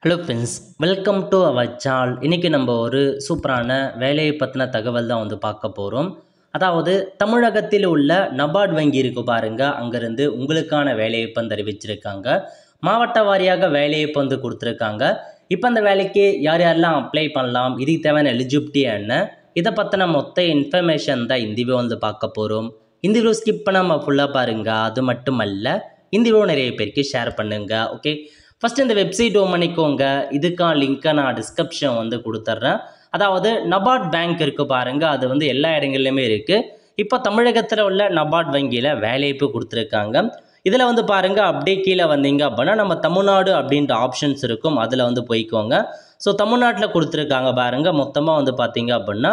Hello friends, welcome to our channel. இன்றைக்கி நம்ம ஒரு சூப்பரான வேலையை பற்றின தகவல் தான் பார்க்க போகிறோம். அதாவது தமிழகத்தில் உள்ள நபார்டு வங்கி இருக்கு பாருங்கள், அங்கேருந்து உங்களுக்கான வேலையை அறிவிச்சிருக்காங்க. மாவட்ட வாரியாக வேலையை கொடுத்துருக்காங்க. இப்போ அந்த வேலைக்கு யார் யாரெல்லாம் அப்ளை பண்ணலாம், இதுக்கு தேவையான எலிஜிபிலிட்டி என்ன, இதை பற்றின மொத்த இன்ஃபர்மேஷன் தான் இந்த வீடியோ பார்க்க போகிறோம். இந்த வீடியோ ஸ்கிப் பண்ணாமல் ஃபுல்லாக பாருங்கள். அது மட்டும் அல்ல, இந்த வீடியோ நிறைய பேருக்கு ஷேர் பண்ணுங்கள். ஓகே, ஃபஸ்ட்டு இந்த வெப்சைட் ஓப்பன் பண்ணிக்கோங்க. இதுக்கான லிங்க்கை நான் டிஸ்கிரிப்ஷன் கொடுத்துட்றேன். அதாவது நபார்டு பேங்க் இருக்குது பாருங்கள், அது எல்லா இடங்கள்லையுமே இருக்குது. இப்போ தமிழகத்தில் உள்ள நபார்டு வங்கியில் வேலைவாய்ப்பு கொடுத்துருக்காங்க. இதில் பாருங்கள், அப்படியே கீழே வந்தீங்க அப்படின்னா நம்ம தமிழ்நாடு அப்படின்ற ஆப்ஷன்ஸ் இருக்கும், அதில் போய்க்கோங்க. ஸோ தமிழ்நாட்டில் கொடுத்துருக்காங்க பாருங்கள். மொத்தமாக பார்த்தீங்க அப்படின்னா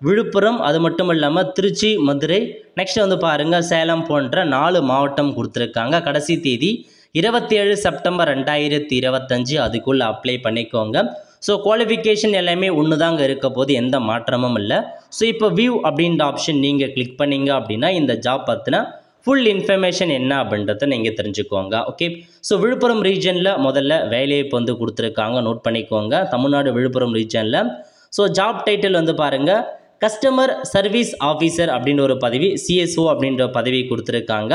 விழுப்புரம், அது மட்டும் இல்லாமல் திருச்சி, மதுரை, நெக்ஸ்ட் பாருங்கள் சேலம் போன்ற 4 மாவட்டம் கொடுத்துருக்காங்க. கடைசி தேதி 27 செப்டம்பர் 2025. அதுக்குள்ளே அப்ளை பண்ணிக்கோங்க. ஸோ குவாலிஃபிகேஷன் எல்லாமே ஒன்று தாங்க இருக்க போது, எந்த மாற்றமும் இல்லை. ஸோ இப்போ வியூ அப்படின்ற ஆப்ஷன் நீங்கள் கிளிக் பண்ணிங்க அப்படின்னா இந்த ஜாப் பற்றின ஃபுல் இன்ஃபர்மேஷன் என்ன அப்படின்றத நீங்கள் தெரிஞ்சுக்கோங்க. ஓகே, ஸோ விழுப்புரம் ரீஜனில் முதல்ல வேலைவாய்ப்பு கொடுத்துருக்காங்க, நோட் பண்ணிக்கோங்க. தமிழ்நாடு விழுப்புரம் ரீஜனில். ஸோ ஜாப் டைட்டில் பாருங்கள், கஸ்டமர் சர்வீஸ் ஆஃபீஸர் அப்படின்ற ஒரு பதவி, சிஎஸ்ஓ அப்படின்ற பதவி கொடுத்துருக்காங்க.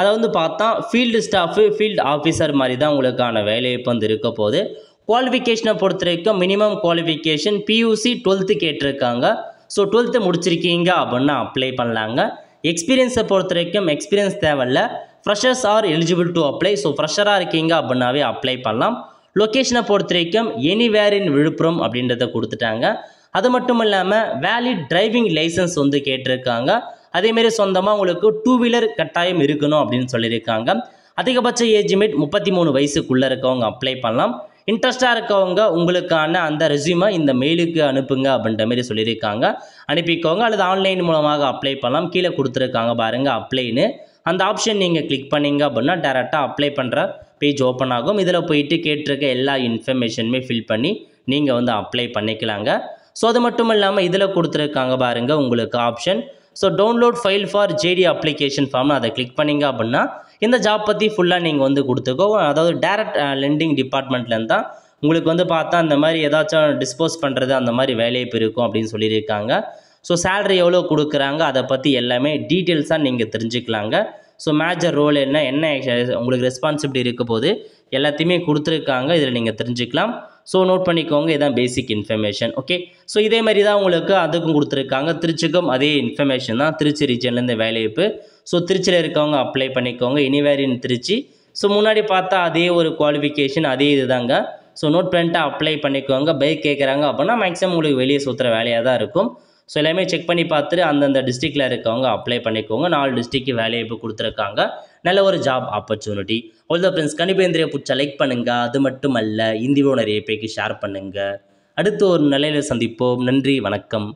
அதை பார்த்தா ஃபீல்டு ஸ்டாஃபு, ஃபீல்டு ஆஃபீஸர் மாதிரி தான் உங்களுக்கான வேலைவாய்ப்பு இருக்க போது. குவாலிஃபிகேஷனை பொறுத்த வரைக்கும் மினிமம் குவாலிஃபிகேஷன் பியூசி 12th கேட்டிருக்காங்க. ஸோ 12th முடிச்சிருக்கீங்க அப்படின்னா அப்ளை பண்ணலாங்க. எக்ஸ்பீரியன்ஸை பொறுத்த வரைக்கும் எக்ஸ்பீரியன்ஸ் தேவையில்ல, freshers are eligible to apply. So ஃப்ரெஷராக இருக்கீங்க அப்படின்னாவே அப்ளை பண்ணலாம். லொக்கேஷனை பொறுத்த வரைக்கும் எனிவேர் இன் விழுப்புரம் அப்படின்றத கொடுத்துட்டாங்க. அது மட்டும் இல்லாமல் வேலிட் டிரைவிங் லைசன்ஸ் கேட்டிருக்காங்க. அதேமாரி சொந்தமாக உங்களுக்கு 2 வீலர் கட்டாயம் இருக்கணும் அப்படின்னு சொல்லியிருக்காங்க. அதிகபட்ச ஏஜ் லிமிட் 33 வயசுக்குள்ளே இருக்கவங்க அப்ளை பண்ணலாம். இன்ட்ரெஸ்டாக இருக்கவங்க உங்களுக்கான அந்த ரெஸ்யூமை இந்த மெயிலுக்கு அனுப்புங்க அப்படின்ற மாரி சொல்லியிருக்காங்க. அனுப்பிக்கோங்க, அல்லது ஆன்லைன் மூலமாக அப்ளை பண்ணலாம். கீழே கொடுத்துருக்காங்க பாருங்கள் அப்ளைன்னு, அந்த ஆப்ஷன் நீங்கள் கிளிக் பண்ணிங்க அப்படின்னா டேரெக்டாக அப்ளை பண்ணுற பேஜ் ஓப்பன் ஆகும். இதில் போயிட்டு கேட்டிருக்க எல்லா இன்ஃபர்மேஷனுமே ஃபில் பண்ணி நீங்கள் அப்ளை பண்ணிக்கலாங்க. ஸோ அது மட்டும் இல்லாமல் இதில் கொடுத்துருக்காங்க பாருங்கள் உங்களுக்கு option. So download file for JD application form, அதை கிளிக் பண்ணிங்க அப்படின்னா இந்த ஜாப் பற்றி ஃபுல்லாக நீங்கள் கொடுத்துக்கோ. அதாவது டேரக்ட் லெண்டிங் டிபார்ட்மெண்ட்லேருந்து தான் உங்களுக்கு பார்த்தா அந்த மாதிரி ஏதாச்சும் டிஸ்போஸ் பண்ணுறது அந்த மாதிரி வேலைவாய்ப்பு இருக்கும் அப்படின்னு சொல்லியிருக்காங்க. ஸோ சேலரி எவ்வளோ கொடுக்குறாங்க அதை பற்றி எல்லாமே டீட்டெயில்ஸாக நீங்கள் தெரிஞ்சுக்கலாங்க. ஸோ மேஜர் ரோல் என்ன உங்களுக்கு ரெஸ்பான்சிபிலிட்டி இருக்க போது எல்லாத்தையுமே கொடுத்துருக்காங்க, இதில் நீங்கள் தெரிஞ்சுக்கலாம். ஸோ நோட் பண்ணிக்கோங்க, இதுதான் பேசிக் இன்ஃபர்மேஷன். ஓகே, ஸோ இதே மாதிரி தான் உங்களுக்கு அதுக்கும் கொடுத்துருக்காங்க. திருச்சிக்கும் அதே இன்ஃபர்மேஷன் தான், திருச்சி ரீஜன்லேருந்து வேலைவாய்ப்பு. ஸோ திருச்சியில் இருக்கவங்க அப்ளை பண்ணிக்கோங்க, எனிவேர் இன் திருச்சி. ஸோ முன்னாடி பார்த்தா அதே ஒரு குவாலிஃபிகேஷன், அதே இது தாங்க. ஸோ நோட் பண்ணிட்டு அப்ளை பண்ணிக்கோங்க. பைக் கேட்குறாங்க அப்படின்னா மேக்ஸிமம் உங்களுக்கு வெளியே சுற்றுற வேலையாக தான் இருக்கும். ஸோ எல்லாமே செக் பண்ணி பார்த்துட்டு அந்தந்த டிஸ்ட்ரிக்டில் இருக்கவங்க அப்ளை பண்ணிக்கோங்க. 4 டிஸ்ட்ரிக்ட் வேலைவாய்ப்பு கொடுத்துருக்காங்க. நல்ல ஒரு job opportunity. All the friends, கண்டிப்பாக இந்த பிடிச்சா லைக் பண்ணுங்கள். அது மட்டும் அல்ல, இந்த வீடியோ நிறைய பேருக்கு ஷேர் பண்ணுங்கள். அடுத்து ஒரு நிலையில் சந்திப்போம். நன்றி, வணக்கம்.